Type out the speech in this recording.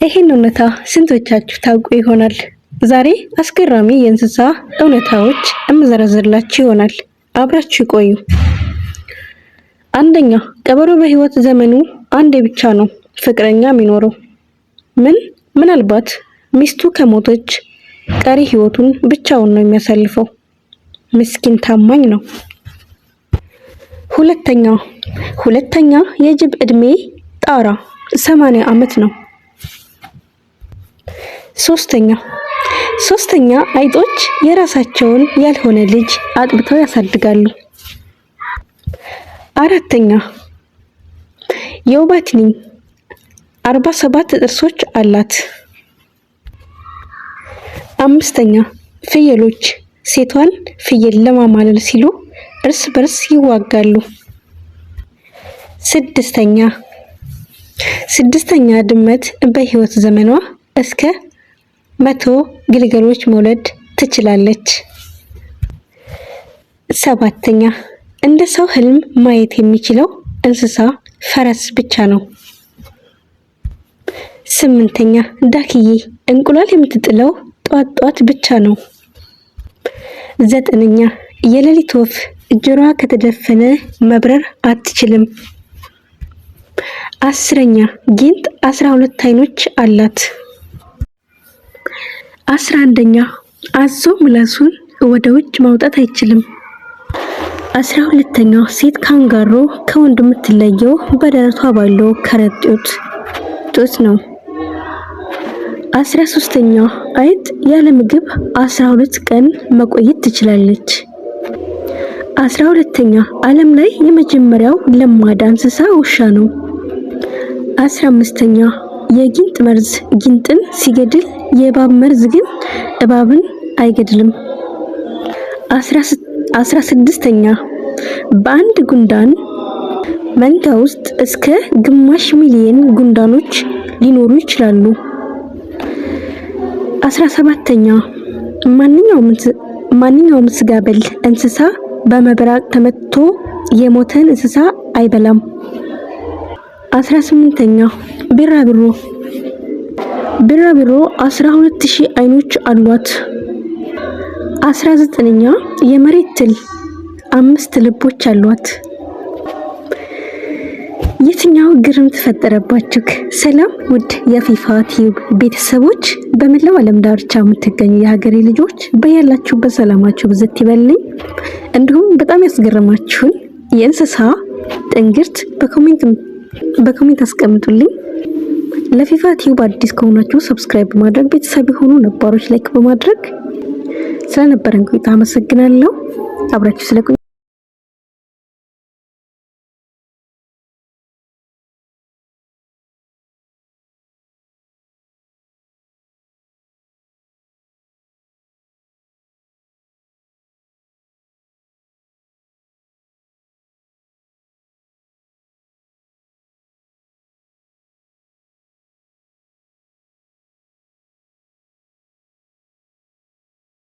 ይሄን እውነታ ስንቶቻችሁ ታውቁ ይሆናል? ዛሬ አስገራሚ የእንስሳ እውነታዎች እምዘረዝርላችሁ ይሆናል። አብራችሁ ቆዩ። አንደኛ፣ ቀበሮ በህይወት ዘመኑ አንዴ ብቻ ነው ፍቅረኛ የሚኖረው። ምናልባት ሚስቱ ከሞተች ቀሪ ህይወቱን ብቻውን ነው የሚያሳልፈው። ምስኪን ታማኝ ነው። ሁለተኛ የጅብ እድሜ ጣራ 80 ዓመት ነው። ሶስተኛ አይጦች የራሳቸውን ያልሆነ ልጅ አጥብተው ያሳድጋሉ። አራተኛ የወባ ትንኝ 47 ጥርሶች አላት። አምስተኛ ፍየሎች ሴቷን ፍየል ለማማለል ሲሉ እርስ በርስ ይዋጋሉ። ስድስተኛ ድመት በህይወት ዘመኗ እስከ 100 ግልገሎች መውለድ ትችላለች። ሰባተኛ እንደ ሰው ህልም ማየት የሚችለው እንስሳ ፈረስ ብቻ ነው። ስምንተኛ ዳክዬ እንቁላል የምትጥለው ጧት ብቻ ነው። ዘጠነኛ የሌሊት ወፍ ጆሮዋ ከተደፈነ መብረር አትችልም። አስረኛ ጊንጥ 12 አይኖች አላት። 11ኛ አዞ ምላሱን ወደ ውጭ ማውጣት አይችልም። 12ኛ ሴት ካንጋሮ ከወንድ የምትለየው በደረቷ ባለው ከረጢት ጡት ነው። 13ኛ አይጥ ያለ ምግብ 12 ቀን መቆየት ትችላለች። 12ኛ ዓለም ላይ የመጀመሪያው ለማዳ እንስሳ ውሻ ነው። 15ኛ የጊንጥ መርዝ ጊንጥን ሲገድል የእባብ መርዝ ግን እባብን አይገድልም። 16ኛ በአንድ ጉንዳን መንጋ ውስጥ እስከ ግማሽ ሚሊዮን ጉንዳኖች ሊኖሩ ይችላሉ። 17ኛ ማንኛውም ስጋ በል እንስሳ በመብረቅ ተመትቶ የሞተን እንስሳ አይበላም። 18ኛ ቢራቢሮ 12000 አይኖች አሏት። 19ኛ የመሬት ትል 5 ልቦች አሏት። የትኛው ግርም ተፈጠረባችሁ? ሰላም ውድ የፊፋ ቲዩብ ቤተሰቦች፣ በመላው ዓለም ዳርቻ የምትገኙ የሀገሬ ልጆች በያላችሁበት ሰላማችሁ ብዝት ይበልኝ። እንዲሁም በጣም ያስገረማችሁን የእንስሳ ጥንግርት በኮሜንት አስቀምጡልኝ። ለፊፋ ቲዩብ አዲስ ከሆናችሁ ሰብስክራይብ በማድረግ ቤተሰብ የሆኑ ነባሮች ላይክ በማድረግ ስለነበረን ቆይታ አመሰግናለሁ። አብራችሁ ስለቆያችሁ